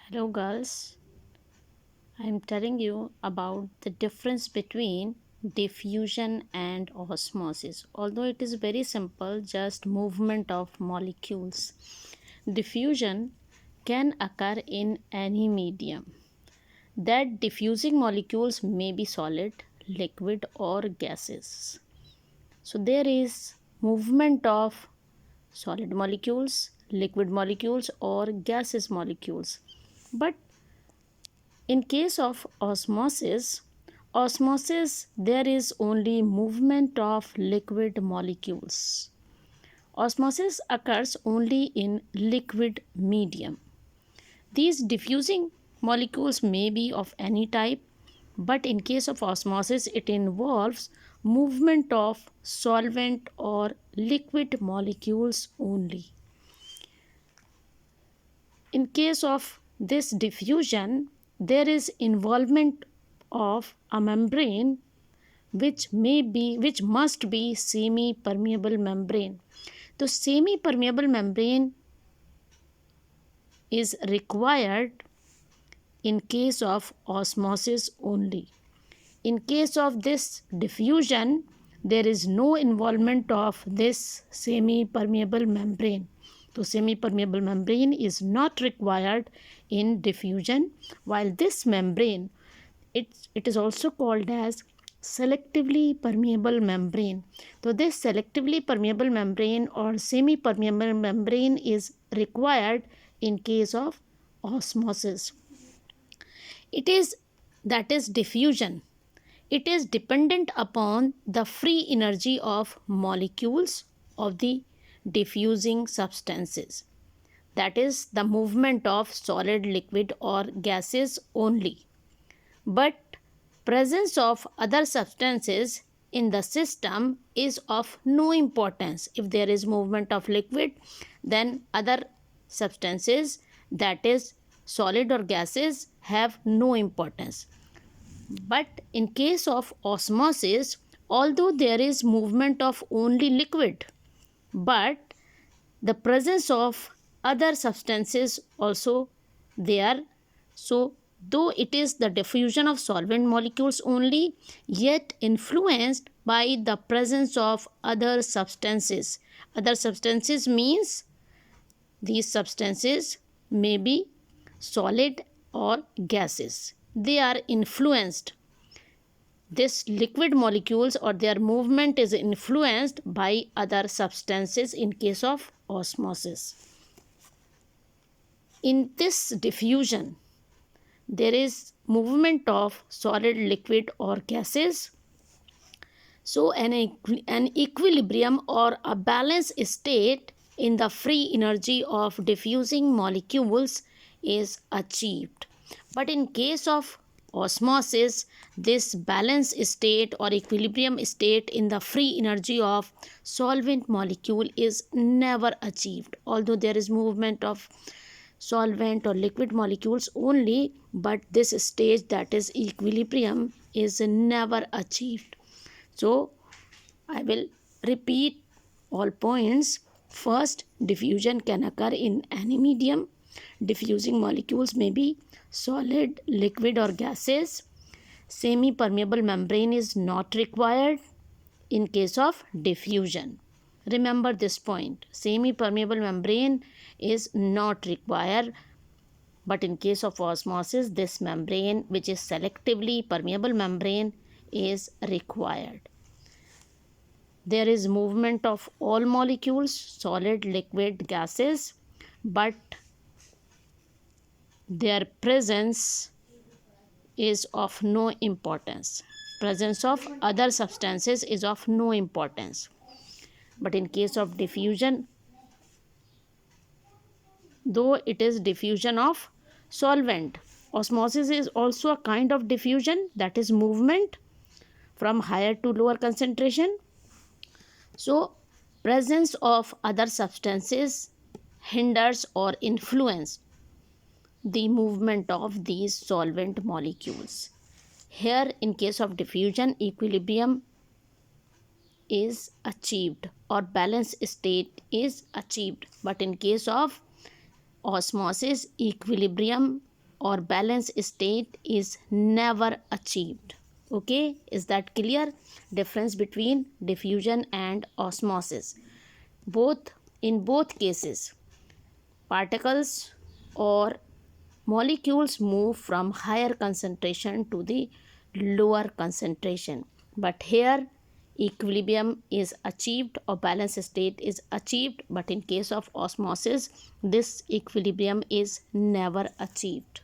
Hello, girls. I'm telling you about the difference between diffusion and osmosis. Although it is very simple, just movement of molecules. Diffusion can occur in any medium. That diffusing molecules may be solid, liquid, or gases. So there is movement of solid molecules, liquid molecules, or gaseous molecules. But in case of osmosis there is only movement of liquid molecules. Osmosis occurs only in liquid medium. These diffusing molecules may be of any type, but in case of osmosis it involves movement of solvent or liquid molecules only. In case of this diffusion, there is involvement of a membrane which must be semi permeable membrane. The semi permeable membrane is required in case of osmosis only. In case of this diffusion, there is no involvement of this semi permeable membrane. So semi permeable membrane is not required in diffusion, while this membrane it is also called as selectively permeable membrane. So this selectively permeable membrane or semi permeable membrane is required in case of osmosis. It is that is diffusion. It is dependent upon the free energy of molecules of the diffusing substances. That is the movement of solid, liquid, or gases only. But presence of other substances in the system is of no importance. If there is movement of liquid, then other substances, that is solid or gases, have no importance. But in case of osmosis, although there is movement of only liquid, but the presence of other substances also there. So though it is the diffusion of solvent molecules only, yet influenced by the presence of other substances. Other substances means these substances may be solid or gases. They are influenced. This liquid molecules or their movement is influenced by other substances in case of osmosis. In this diffusion, there is movement of solid, liquid, or gases. So an equilibrium or a balanced state in the free energy of diffusing molecules is achieved. But in case of osmosis, this balanced state or equilibrium state in the free energy of solvent molecule is never achieved. Although there is movement of solvent or liquid molecules only, but this stage, that is equilibrium, is never achieved. So I will repeat all points. First, diffusion can occur in any medium. Diffusing molecules may be solid, liquid, or gases. Semi permeable membrane is not required in case of diffusion. Remember this point. Semi permeable membrane is not required, but in case of osmosis, this membrane, which is selectively permeable membrane, is required. There is movement of all molecules, solid, liquid, gases, but their presence is of no importance. Presence of other substances is of no importance. But in case of diffusion, though it is diffusion of solvent, osmosis is also a kind of diffusion, that is movement from higher to lower concentration. So presence of other substances hinders or influence the movement of these solvent molecules. Here in case of diffusion, equilibrium is achieved or balanced state is achieved, but in case of osmosis, equilibrium or balance state is never achieved. Okay, is that clear? Difference between diffusion and osmosis. In both cases, particles or molecules move from higher concentration to the lower concentration, but here equilibrium is achieved or balance state is achieved, but in case of osmosis this equilibrium is never achieved.